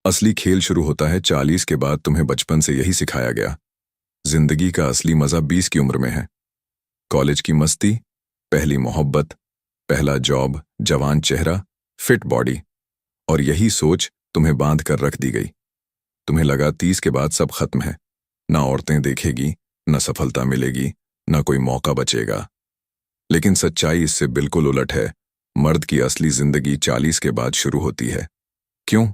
असली खेल शुरू होता है 40 के बाद। तुम्हें बचपन से यही सिखाया गया। जिंदगी का असली मजा 20 की उम्र में है। कॉलेज की मस्ती, पहली मोहब्बत, पहला जॉब, जवान चेहरा, फिट बॉडी, और यही सोच तुम्हें बांध कर रख दी गई। तुम्हें लगा 30 के बाद सब खत्म है, ना औरतें देखेगी, ना सफलता मिलेगी, ना कोई मौका बचेगा। लेकिन सच्चाई इससे बिल्कुल उलट है। मर्द की असली जिंदगी 40 के बाद शुरू होती है। क्यों?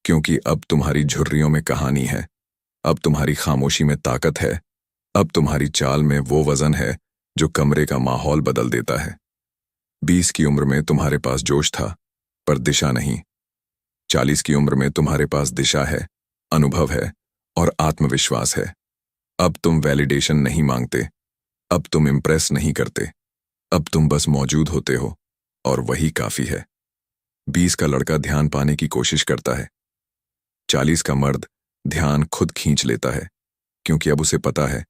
क्योंकि अब तुम्हारी झुर्रियों में कहानी है, अब तुम्हारी खामोशी में ताकत है, अब तुम्हारी चाल में वो वजन है जो कमरे का माहौल बदल देता है। 20 की उम्र में तुम्हारे पास जोश था, पर दिशा नहीं। 40 की उम्र में तुम्हारे पास दिशा है, अनुभव है और आत्मविश्वास है। अब तुम वैलिडेशन नहीं मांगते, अब तुम इम्प्रेस नहीं करते, अब तुम बस मौजूद होते हो, और वही काफी है। 20 का लड़का ध्यान पाने की कोशिश करता है, 40 का मर्द ध्यान खुद खींच लेता है, क्योंकि अब उसे पता है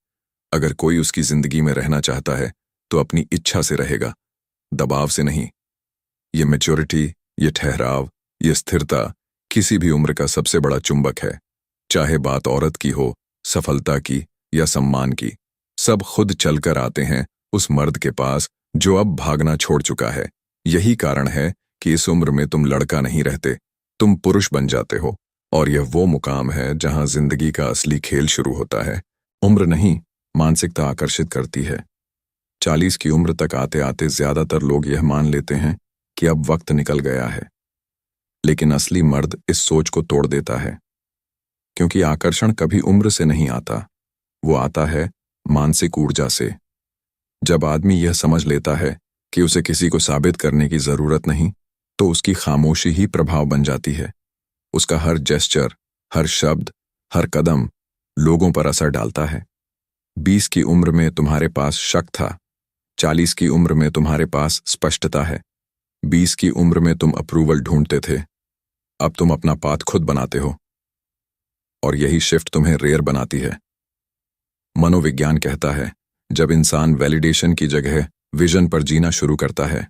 अगर कोई उसकी जिंदगी में रहना चाहता है तो अपनी इच्छा से रहेगा, दबाव से नहीं। ये मैच्योरिटी, ये ठहराव, ये स्थिरता किसी भी उम्र का सबसे बड़ा चुंबक है। चाहे बात औरत की हो, सफलता की या सम्मान की, सब खुद चलकर आते हैं उस मर्द के पास जो अब भागना छोड़ चुका है। यही कारण है कि इस उम्र में तुम लड़का नहीं रहते, तुम पुरुष बन जाते हो, और यह वो मुकाम है जहां जिंदगी का असली खेल शुरू होता है। उम्र नहीं, मानसिकता आकर्षित करती है। 40 की उम्र तक आते आते ज्यादातर लोग यह मान लेते हैं कि अब वक्त निकल गया है, लेकिन असली मर्द इस सोच को तोड़ देता है। क्योंकि आकर्षण कभी उम्र से नहीं आता, वो आता है मानसिक ऊर्जा से। जब आदमी यह समझ लेता है कि उसे किसी को साबित करने की जरूरत नहीं, तो उसकी खामोशी ही प्रभाव बन जाती है। उसका हर जेस्चर, हर शब्द, हर कदम लोगों पर असर डालता है। 20 की उम्र में तुम्हारे पास शक था, 40 की उम्र में तुम्हारे पास स्पष्टता है। 20 की उम्र में तुम अप्रूवल ढूंढते थे, अब तुम अपना पाथ खुद बनाते हो, और यही शिफ्ट तुम्हें रेयर बनाती है। मनोविज्ञान कहता है, जब इंसान वैलिडेशन की जगह विजन पर जीना शुरू करता है,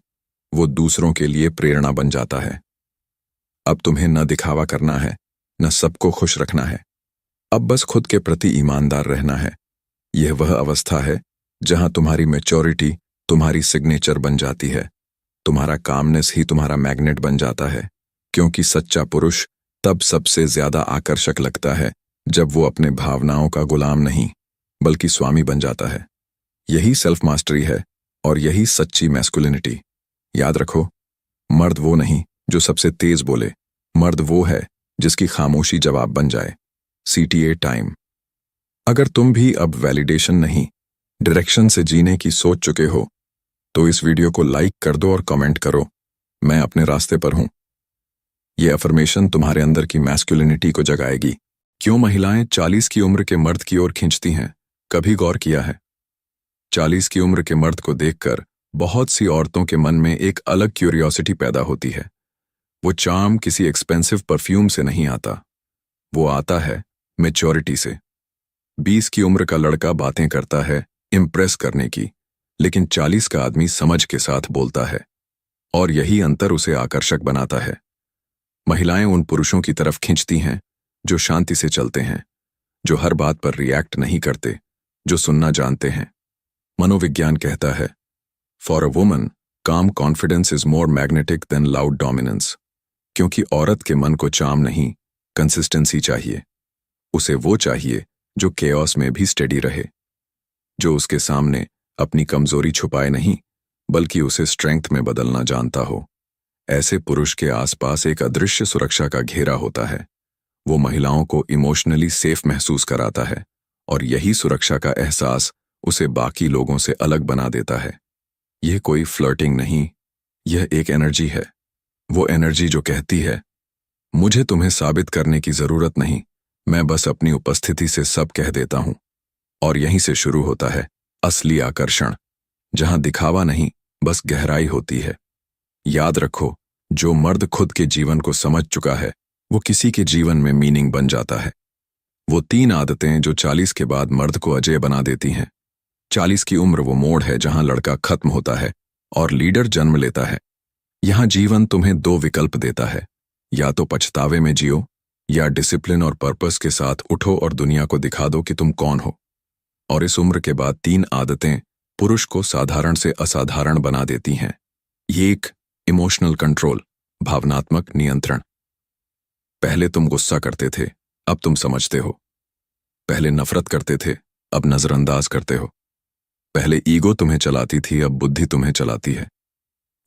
वो दूसरों के लिए प्रेरणा बन जाता है। अब तुम्हें न दिखावा करना है, न सबको खुश रखना है, अब बस खुद के प्रति ईमानदार रहना है। यह वह अवस्था है जहां तुम्हारी मैच्योरिटी तुम्हारी सिग्नेचर बन जाती है, तुम्हारा कामनेस ही तुम्हारा मैग्नेट बन जाता है। क्योंकि सच्चा पुरुष तब सबसे ज्यादा आकर्षक लगता है जब वो अपने भावनाओं का गुलाम नहीं, बल्कि स्वामी बन जाता है। यही सेल्फ मास्टरी है, और यही सच्ची मैस्कुलिनिटी। याद रखो, मर्द वो नहीं जो सबसे तेज बोले, मर्द वो है जिसकी खामोशी जवाब बन जाए। CTA time. अगर तुम भी अब वैलिडेशन नहीं, डायरेक्शन से जीने की सोच चुके हो, तो इस वीडियो को लाइक कर दो और कमेंट करो, मैं अपने रास्ते पर हूं। यह अफर्मेशन तुम्हारे अंदर की मैस्कुलिनिटी को जगाएगी। क्यों महिलाएं 40 की उम्र के मर्द की ओर खींचती हैं? कभी गौर किया है? 40 की उम्र के मर्द को देखकर बहुत सी औरतों के मन में एक अलग क्यूरियोसिटी पैदा होती है। वो चार्म किसी एक्सपेंसिव परफ्यूम से नहीं आता, वो आता है मैच्योरिटी से। 20 की उम्र का लड़का बातें करता है इम्प्रेस करने की, लेकिन 40 का आदमी समझ के साथ बोलता है, और यही अंतर उसे आकर्षक बनाता है। महिलाएं उन पुरुषों की तरफ खींचती हैं जो शांति से चलते हैं, जो हर बात पर रिएक्ट नहीं करते, जो सुनना जानते हैं। मनोविज्ञान कहता है, for a woman calm confidence is more magnetic than loud dominance. क्योंकि औरत के मन को चार्म नहीं, कंसिस्टेंसी चाहिए। उसे वो चाहिए जो केओस में भी स्टेडी रहे, जो उसके सामने अपनी कमजोरी छुपाए नहीं, बल्कि उसे स्ट्रेंथ में बदलना जानता हो। ऐसे पुरुष के आसपास एक अदृश्य सुरक्षा का घेरा होता है। वो महिलाओं को इमोशनली सेफ महसूस कराता है, और यही सुरक्षा का एहसास उसे बाकी लोगों से अलग बना देता है। यह कोई फ्लर्टिंग नहीं, यह एक एनर्जी है। वो एनर्जी जो कहती है, मुझे तुम्हें साबित करने की जरूरत नहीं, मैं बस अपनी उपस्थिति से सब कह देता हूं। और यहीं से शुरू होता है असली आकर्षण, जहां दिखावा नहीं, बस गहराई होती है। याद रखो, जो मर्द खुद के जीवन को समझ चुका है, वो किसी के जीवन में मीनिंग बन जाता है। वो 3 आदतें जो 40 के बाद मर्द को अजेय बना देती हैं। 40 की उम्र वो मोड़ है जहां लड़का खत्म होता है और लीडर जन्म लेता है। यहां जीवन तुम्हें 2 विकल्प देता है, या तो पछतावे में जियो, या डिसिप्लिन और पर्पस के साथ उठो और दुनिया को दिखा दो कि तुम कौन हो। और इस उम्र के बाद 3 आदतें पुरुष को साधारण से असाधारण बना देती हैं। ये एक इमोशनल कंट्रोल, भावनात्मक नियंत्रण। पहले तुम गुस्सा करते थे, अब तुम समझते हो। पहले नफरत करते थे, अब नजरअंदाज करते हो। पहले ईगो तुम्हें चलाती थी, अब बुद्धि तुम्हें चलाती है।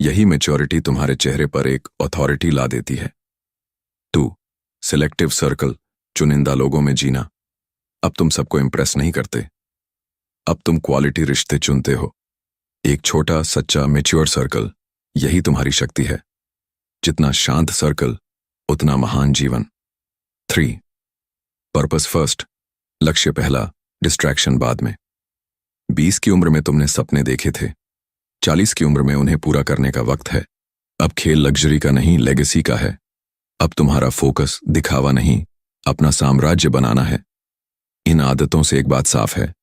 यही मैच्योरिटी तुम्हारे चेहरे पर एक अथॉरिटी ला देती है। 2. सिलेक्टिव सर्कल, चुनिंदा लोगों में जीना। अब तुम सबको इंप्रेस नहीं करते, अब तुम क्वालिटी रिश्ते चुनते हो। एक छोटा, सच्चा, मैच्योर सर्कल, यही तुम्हारी शक्ति है। जितना शांत सर्कल, उतना महान जीवन। 3. पर्पस फर्स्ट, लक्ष्य पहला, डिस्ट्रैक्शन बाद में। 20 की उम्र में तुमने सपने देखे थे, 40 की उम्र में उन्हें पूरा करने का वक्त है। अब खेल लग्जरी का नहीं, लेगेसी का है। अब तुम्हारा फोकस दिखावा नहीं, अपना साम्राज्य बनाना है। इन आदतों से एक बात साफ है,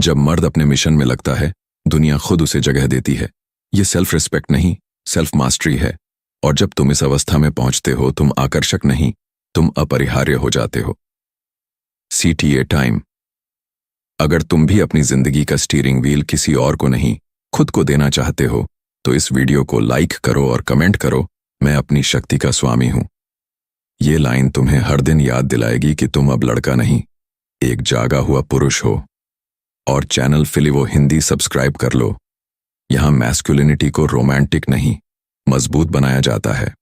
जब मर्द अपने मिशन में लगता है, दुनिया खुद उसे जगह देती है। ये सेल्फ रिस्पेक्ट नहीं, सेल्फ मास्टरी है। और जब तुम इस अवस्था में पहुंचते हो, तुम आकर्षक नहीं, तुम अपरिहार्य हो जाते हो। CTA time. अगर तुम भी अपनी जिंदगी का स्टीयरिंग व्हील किसी और को नहीं, खुद को देना चाहते हो, तो इस वीडियो को लाइक करो और कमेंट करो, मैं अपनी शक्ति का स्वामी हूं। ये लाइन तुम्हें हर दिन याद दिलाएगी कि तुम अब लड़का नहीं, एक जागा हुआ पुरुष हो। और चैनल फिलिवो हिंदी सब्सक्राइब कर लो। यहां मैस्कुलिनिटी को रोमांटिक नहीं, मजबूत बनाया जाता है।